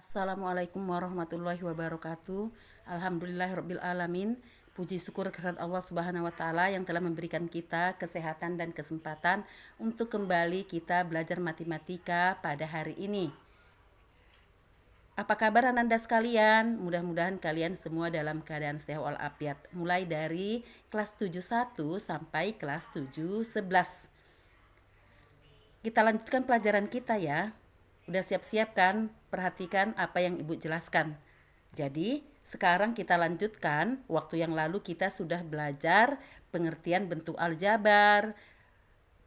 Assalamualaikum warahmatullahi wabarakatuh. Alhamdulillahirabbil alamin. Puji syukur kehadirat Allah Subhanahu wa taala yang telah memberikan kita kesehatan dan kesempatan untuk kembali kita belajar matematika pada hari ini. Apa kabar Ananda sekalian? Mudah-mudahan kalian semua dalam keadaan sehat walafiat. Mulai dari kelas 71 sampai kelas 711. Kita lanjutkan pelajaran kita ya. Udah siap-siap kan? Perhatikan apa yang Ibu jelaskan. Jadi, sekarang kita lanjutkan. Waktu yang lalu kita sudah belajar pengertian bentuk aljabar.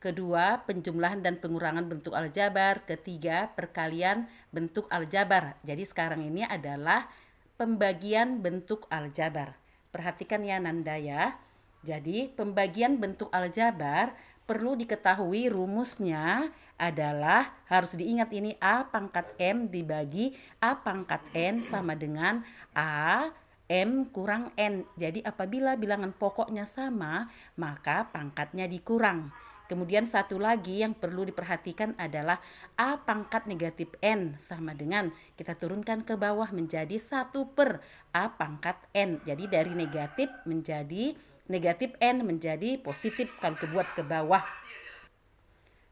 Kedua, penjumlahan dan pengurangan bentuk aljabar. Ketiga, perkalian bentuk aljabar. Jadi sekarang ini adalah pembagian bentuk aljabar. Perhatikan ya Nanda ya. Jadi pembagian bentuk aljabar perlu diketahui rumusnya adalah harus diingat ini A pangkat M dibagi A pangkat N sama dengan A M kurang N. Jadi apabila bilangan pokoknya sama, maka pangkatnya dikurang. Kemudian satu lagi yang perlu diperhatikan adalah A pangkat negatif N sama dengan kita turunkan ke bawah menjadi 1 per A pangkat N. Jadi dari negatif menjadi negatif N menjadi positif kalau kebuat ke bawah.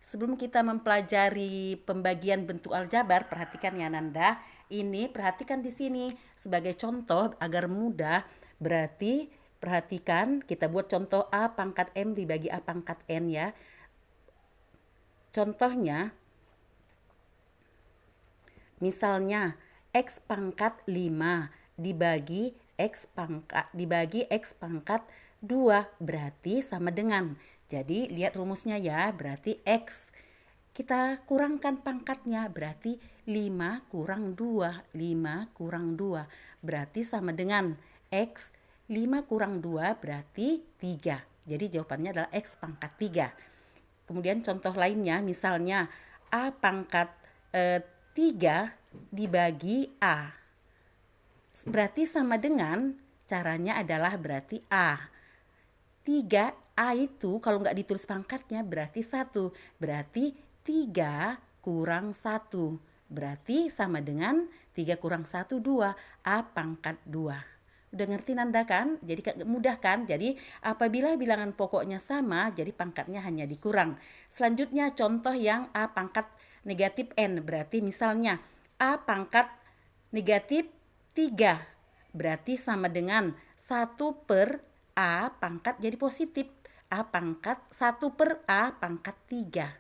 Sebelum kita mempelajari pembagian bentuk aljabar, perhatikan ya Nanda. Ini perhatikan di sini sebagai contoh agar mudah. Berarti perhatikan kita buat contoh A pangkat M dibagi A pangkat N ya. Contohnya misalnya X pangkat 5 dibagi X pangkat 2 berarti sama dengan. Jadi lihat rumusnya ya, berarti X kita kurangkan pangkatnya berarti 5 kurang 2 berarti sama dengan X 5 kurang 2 berarti 3. Jadi jawabannya adalah X pangkat 3. Kemudian contoh lainnya misalnya A pangkat 3 dibagi A. Berarti sama dengan caranya adalah berarti A. 3A itu kalau nggak ditulis pangkatnya berarti 1. Berarti 3 kurang 1. Berarti sama dengan 3 kurang 1, 2. A pangkat 2. Udah ngerti Nanda kan? Jadi mudah kan? Jadi apabila bilangan pokoknya sama, jadi pangkatnya hanya dikurang. Selanjutnya contoh yang A pangkat negatif N. Berarti misalnya A pangkat negatif 3. Berarti sama dengan 1 per A pangkat jadi positif. A pangkat 1 per A pangkat 3.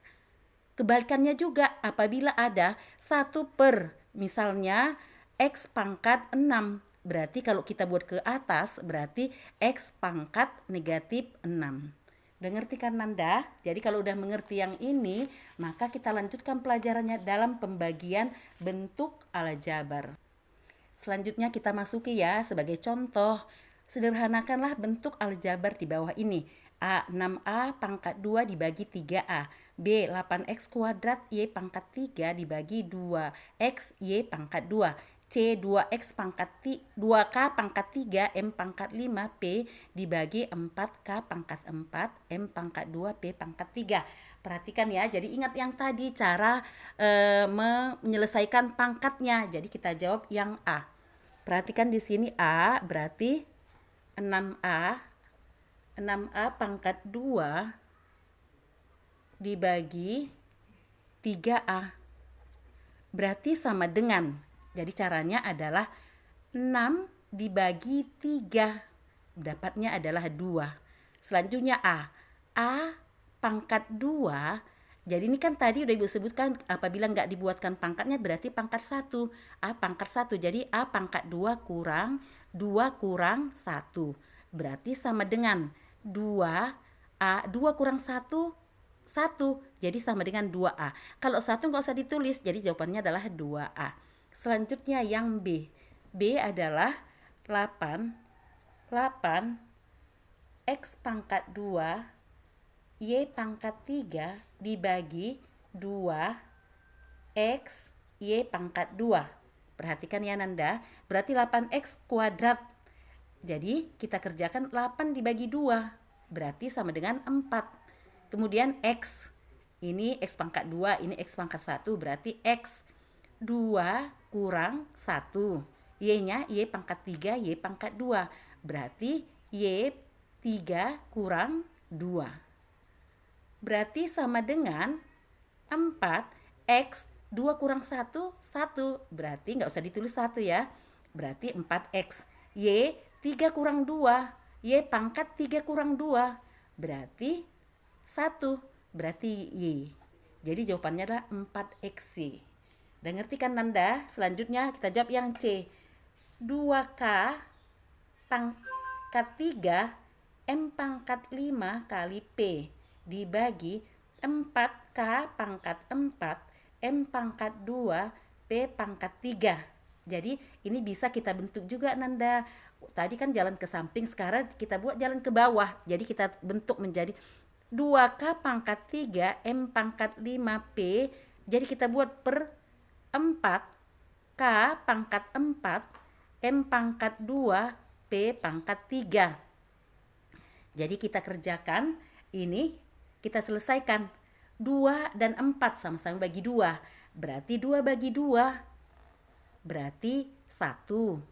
Kebalikannya juga apabila ada 1 per misalnya X pangkat 6. Berarti kalau kita buat ke atas berarti X pangkat negatif 6. Udah ngerti kan Nanda? Jadi kalau udah mengerti yang ini, maka kita lanjutkan pelajarannya dalam pembagian bentuk aljabar. Selanjutnya kita masuki ya sebagai contoh. Sederhanakanlah bentuk aljabar di bawah ini. A 6A pangkat 2 dibagi 3A. B 8X kuadrat Y pangkat 3 dibagi 2X Y pangkat 2. C 2X pangkat 2K pangkat 3 M pangkat 5 P dibagi 4K pangkat 4 M pangkat 2 P pangkat 3. Perhatikan ya, jadi ingat yang tadi cara menyelesaikan pangkatnya. Jadi kita jawab yang A. Perhatikan di sini A berarti 6A pangkat 2 dibagi 3A. Berarti sama dengan. Jadi caranya adalah 6 dibagi 3. Dapatnya adalah 2. Selanjutnya A. A pangkat 2. Jadi ini kan tadi udah Ibu sebutkan apabila nggak dibuatkan pangkatnya berarti pangkat 1. A pangkat 1. Jadi A pangkat 2 kurang 2 kurang 1. Berarti sama dengan 2A. 2 kurang 1, 1. Jadi sama dengan 2A. Kalau 1 nggak usah ditulis, jadi jawabannya adalah 2A. Selanjutnya yang B. B adalah 8 X pangkat 2 Y pangkat 3 dibagi 2 X Y pangkat 2. Perhatikan ya Nanda, berarti 8X kuadrat. Jadi kita kerjakan 8 dibagi 2, berarti sama dengan 4. Kemudian X, ini X pangkat 2, ini X pangkat 1, berarti X 2 kurang 1. Y-nya Y pangkat 3, Y pangkat 2. Berarti Y 3 kurang 2. Berarti sama dengan 4X 2 kurang 1, 1. Berarti nggak usah ditulis 1 ya. Berarti 4X. Y 3 kurang 2. Y pangkat 3 kurang 2. Berarti 1. Berarti Y. Jadi jawabannya adalah 4XY. Udah ngerti kan Nanda? Selanjutnya kita jawab yang C. 2K pangkat 3 M pangkat 5 kali P dibagi 4K pangkat 4 M pangkat 2 P pangkat 3. Jadi ini bisa kita bentuk juga Nanda. Tadi kan jalan ke samping, sekarang kita buat jalan ke bawah. Jadi kita bentuk menjadi 2K pangkat 3 M pangkat 5 P. Jadi kita buat per 4 K pangkat 4 M pangkat 2 P pangkat 3. Jadi kita kerjakan ini, kita selesaikan. 2 dan 4 sama-sama bagi 2. Berarti 2 bagi 2. Berarti 1.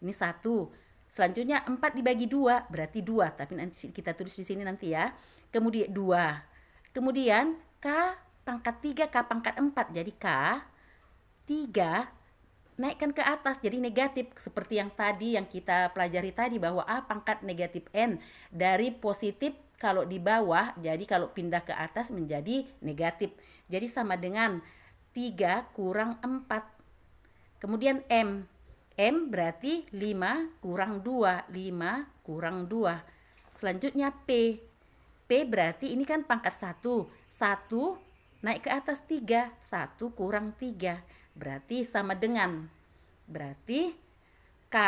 Ini 1. Selanjutnya 4 dibagi 2 berarti 2. Tapi nanti kita tulis di sini nanti ya. Kemudian 2. Kemudian K pangkat 3 K pangkat 4. Jadi K 3 naikkan ke atas jadi negatif, seperti yang tadi yang kita pelajari tadi bahwa A pangkat negatif N. Dari positif kalau di bawah, jadi kalau pindah ke atas menjadi negatif. Jadi sama dengan 3 kurang 4. Kemudian M. M berarti 5 kurang 2. 5 kurang 2. Selanjutnya P. P berarti ini kan pangkat 1. 1 naik ke atas 3. 1 kurang 3. Berarti sama dengan. Berarti K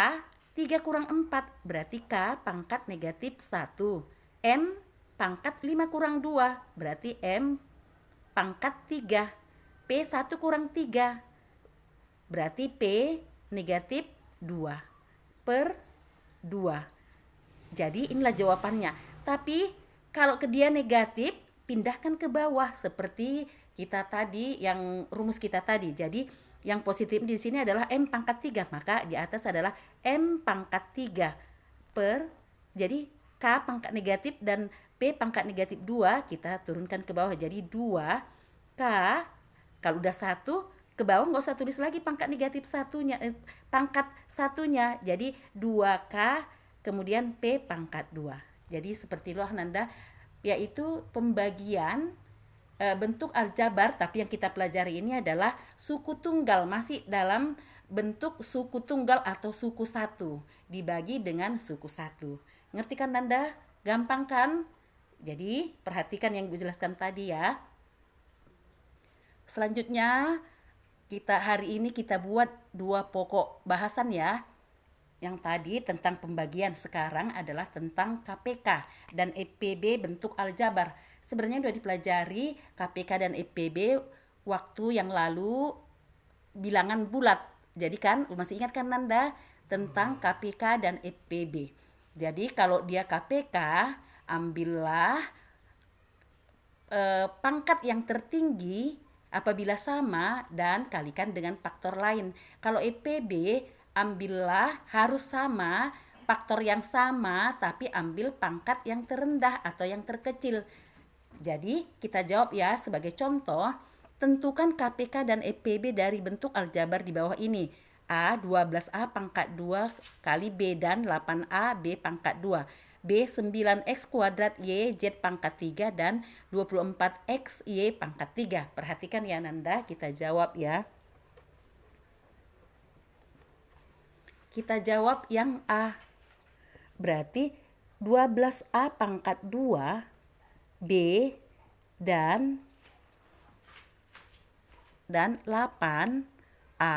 3 kurang 4. Berarti K pangkat negatif 1. M pangkat 5 kurang 2. Berarti M pangkat 3. P 1 kurang 3. Berarti P negatif 2 per 2. Jadi inilah jawabannya. Tapi kalau ke dia negatif, pindahkan ke bawah seperti kita tadi, yang rumus kita tadi. Jadi yang positif di sini adalah M pangkat 3, maka di atas adalah M pangkat 3 per, jadi K pangkat negatif dan P pangkat negatif 2 kita turunkan ke bawah. Jadi 2K, kalau udah 1 ke bawah nggak usah tulis lagi pangkat negatif satunya, pangkat satunya. Jadi 2K kemudian P pangkat 2. Jadi seperti itulah Nanda, yaitu pembagian bentuk aljabar, tapi yang kita pelajari ini adalah suku tunggal, masih dalam bentuk suku tunggal atau suku satu dibagi dengan suku satu. Ngerti kan Nanda? Gampang kan? Jadi perhatikan yang gue jelaskan tadi ya. Selanjutnya hari ini kita buat 2 pokok bahasan ya. Yang tadi tentang pembagian, sekarang adalah tentang KPK dan EPB bentuk aljabar. Sebenarnya sudah dipelajari KPK dan EPB waktu yang lalu bilangan bulat. Jadi kan masih ingat kan Nanda tentang KPK dan EPB. Jadi kalau dia KPK, ambillah pangkat yang tertinggi apabila sama dan kalikan dengan faktor lain. Kalau EPB, ambillah harus sama, faktor yang sama, tapi ambil pangkat yang terendah atau yang terkecil. Jadi kita jawab ya, sebagai contoh, tentukan KPK dan EPB dari bentuk aljabar di bawah ini. A 12A pangkat 2 kali B dan 8A B pangkat 2. B 9X kuadrat Y Z pangkat 3 dan 24X Y pangkat 3. Perhatikan ya Nanda, kita jawab ya. Kita jawab yang A. Berarti 12A pangkat 2 B dan 8A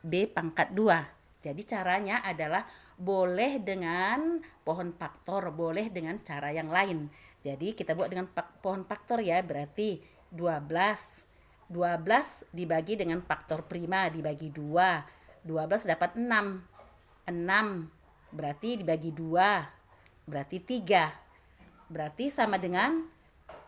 B pangkat 2. Jadi caranya adalah boleh dengan pohon faktor, boleh dengan cara yang lain. Jadi kita buat dengan pohon faktor ya, berarti 12 dibagi dengan faktor prima dibagi 2. 12 dapat 6. 6 berarti dibagi 2 berarti 3. Berarti sama dengan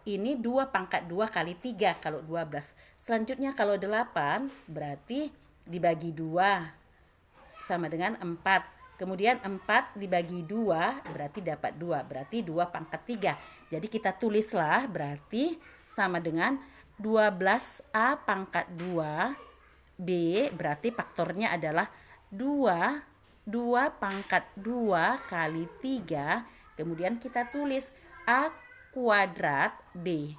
ini 2 pangkat 2 kali 3 kalau 12. Selanjutnya kalau 8 berarti dibagi 2 sama dengan 4. Kemudian 4 dibagi 2 berarti dapat 2. Berarti 2 pangkat 3. Jadi kita tulislah berarti sama dengan 12A pangkat 2 B, berarti faktornya adalah 2 pangkat 2 kali 3. Kemudian kita tulis A kuadrat B.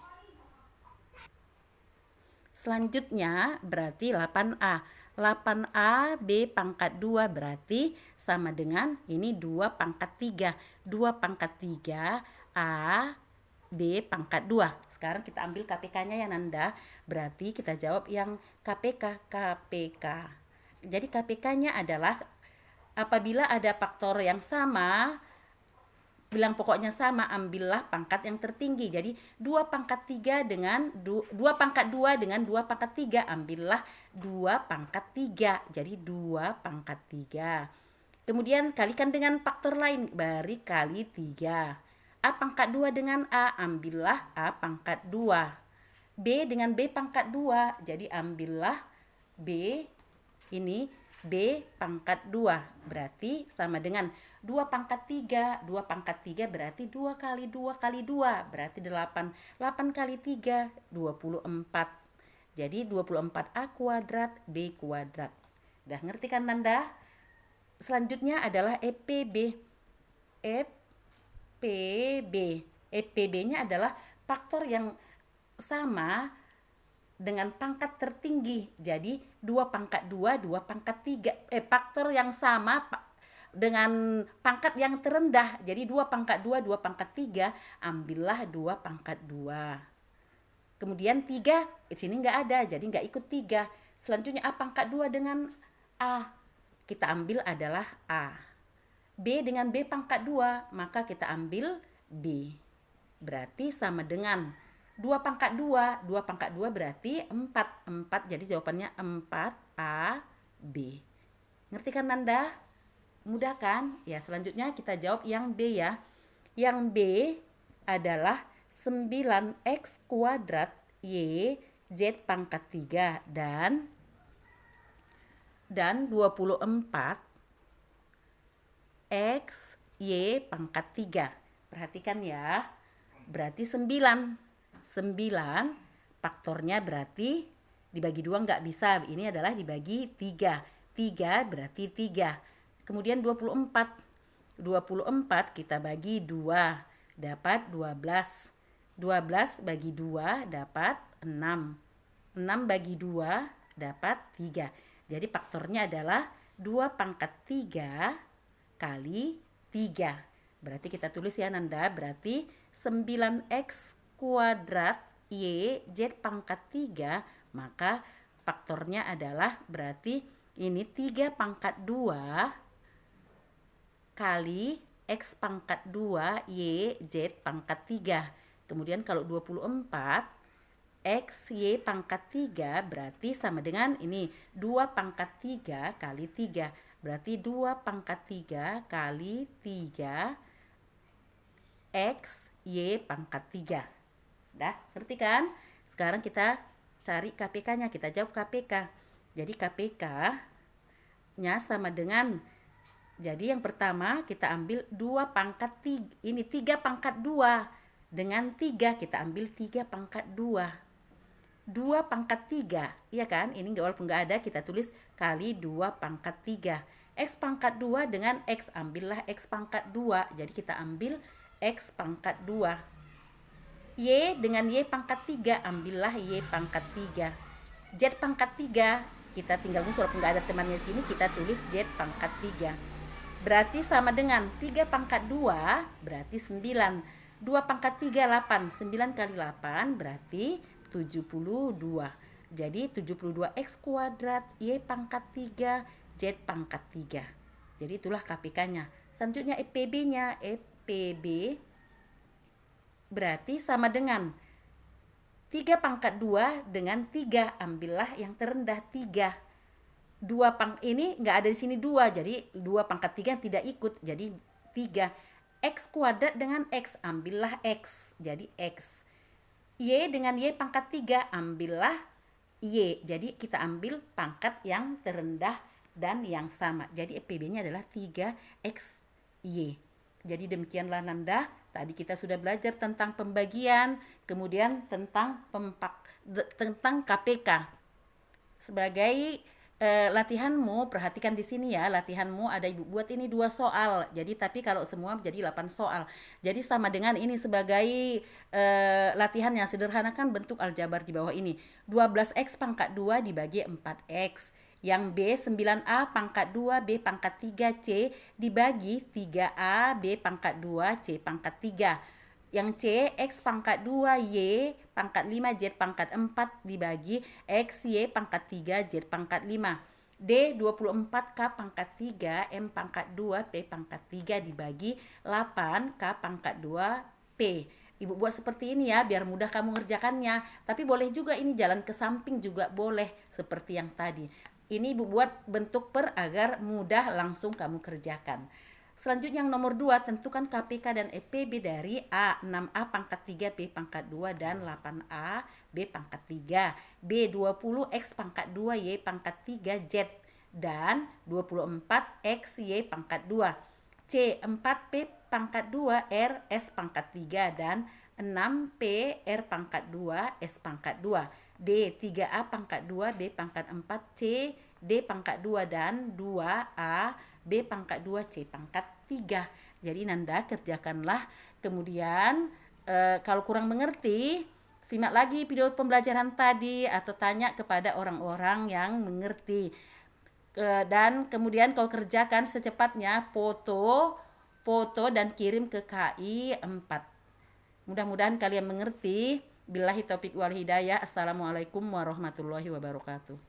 Selanjutnya berarti 8A. 8A B pangkat 2 berarti sama dengan ini 2 pangkat 3. 2 pangkat 3 A B pangkat 2. Sekarang kita ambil KPK-nya ya Nanda. Berarti kita jawab yang KPK. Jadi KPK-nya adalah apabila ada faktor yang sama, bilang pokoknya sama, ambillah pangkat yang tertinggi. Jadi 2 pangkat 3 dengan 2 pangkat 2 dengan 2 pangkat 3, ambillah 2 pangkat 3. Jadi 2 pangkat 3. Kemudian kalikan dengan faktor lain, bari kali 3. A pangkat 2 dengan A, ambillah A pangkat 2. B dengan B pangkat 2, jadi ambillah B, ini B pangkat 2, berarti sama dengan 2 pangkat 3. 2 pangkat 3 berarti 2 kali 2 kali 2, berarti 8. 8 kali 3, 24. Jadi 24A kuadrat B kuadrat. Udah ngerti kan Nanda? Selanjutnya adalah EPB. EPB-nya adalah faktor yang sama dengan pangkat tertinggi. Jadi 2 pangkat 2, 2 pangkat 3. Faktor yang sama dengan pangkat yang terendah. Jadi 2 pangkat 2, 2 pangkat 3, ambillah 2 pangkat 2. Kemudian 3, di sini nggak ada, jadi nggak ikut 3. Selanjutnya A pangkat 2 dengan A. Kita ambil adalah A. B dengan B pangkat 2, maka kita ambil B. Berarti sama dengan 2 pangkat 2. 2 pangkat 2 berarti 4. 4, jadi jawabannya 4A, B. Ngerti kan Nanda? Mudah kan? Ya, selanjutnya kita jawab yang B ya. Yang B adalah 9X kuadrat Y Z pangkat 3 dan 24 X Y pangkat 3. Perhatikan ya. Berarti 9 faktornya berarti dibagi 2 nggak bisa. Ini adalah dibagi 3. 3 berarti 3. Kemudian 24 kita bagi 2 dapat 12. 12 bagi 2 dapat 6. 6 bagi 2 dapat 3. Jadi faktornya adalah 2 pangkat 3 kali 3. Berarti kita tulis ya Nanda, berarti 9X kuadrat Y Z pangkat 3, maka faktornya adalah berarti ini 3 pangkat 2 kali X pangkat 2 Y Z pangkat 3. Kemudian kalau 24 X Y pangkat 3 berarti sama dengan ini 2 pangkat 3 kali 3. Berarti 2 pangkat 3 kali 3 X Y pangkat 3. Dah, ngerti kan? Sekarang kita cari KPK-nya, kita jawab KPK. Jadi KPK-nya sama dengan, jadi yang pertama kita ambil 2 pangkat 3, ini 3 pangkat 2. Dengan 3 kita ambil 3 pangkat 2. 2 pangkat 3, iya kan? Ini walaupun nggak ada, kita tulis kali 2 pangkat 3. X pangkat 2 dengan X, ambillah X pangkat 2. Jadi kita ambil X pangkat 2. Y dengan Y pangkat 3, ambillah Y pangkat 3. Z pangkat 3, kita tinggal nulis walaupun nggak ada temannya sini, kita tulis Z pangkat 3. Berarti sama dengan 3 pangkat 2, berarti 9. 2 pangkat 3, 8. 9 kali 8 berarti 72. Jadi 72X kuadrat Y pangkat 3 Z pangkat 3. Jadi itulah KPK-nya. Selanjutnya EPB-nya. EPB berarti sama dengan 3 pangkat 2 dengan 3. Ambillah yang terendah 3. 2 ini nggak ada di sini 2. Jadi 2 pangkat 3 tidak ikut. Jadi 3. X kuadrat dengan X. Ambillah X. Jadi X. Y dengan Y pangkat 3, ambillah Y. Jadi kita ambil pangkat yang terendah dan yang sama. Jadi PB-nya adalah 3XY. Jadi demikianlah Nanda. Tadi kita sudah belajar tentang pembagian, kemudian tentang tentang KPK. Sebagai latihanmu, perhatikan di sini ya, latihanmu ada ibu buat ini 2 soal. Jadi tapi kalau semua menjadi 8 soal. Jadi sama dengan ini sebagai latihan yang sederhana kan bentuk aljabar di bawah ini. 12x pangkat 2 dibagi 4x. Yang B 9A pangkat 2 B pangkat 3C dibagi 3A B pangkat 2 C pangkat 3. Yang C, X pangkat 2, Y pangkat 5, Z pangkat 4 dibagi X, Y pangkat 3, Z pangkat 5. D, 24K pangkat 3, M pangkat 2, P pangkat 3 dibagi 8, K pangkat 2, P. Ibu buat seperti ini ya, biar mudah kamu ngerjakannya. Tapi boleh juga ini jalan ke samping juga boleh, seperti yang tadi. Ini ibu buat bentuk per agar mudah langsung kamu kerjakan. Selanjutnya yang nomor 2, tentukan KPK dan EPB dari A. 6A pangkat 3 B pangkat 2 dan 8A B pangkat 3. B. 20X pangkat 2 Y pangkat 3 Z dan 24X Y pangkat 2. C. 4P pangkat 2 R S pangkat 3 dan 6P R pangkat 2 S pangkat 2. D. 3A pangkat 2 B pangkat 4 C D pangkat 2 dan 2A B pangkat 2 C pangkat 3. Jadi Nanda kerjakanlah. Kemudian kalau kurang mengerti, simak lagi video pembelajaran tadi atau tanya kepada orang-orang yang mengerti. Dan kemudian kau kerjakan secepatnya, foto dan kirim ke KI 4. Mudah-mudahan kalian mengerti. Billahi taufik wal hidayah. Assalamualaikum warahmatullahi wabarakatuh.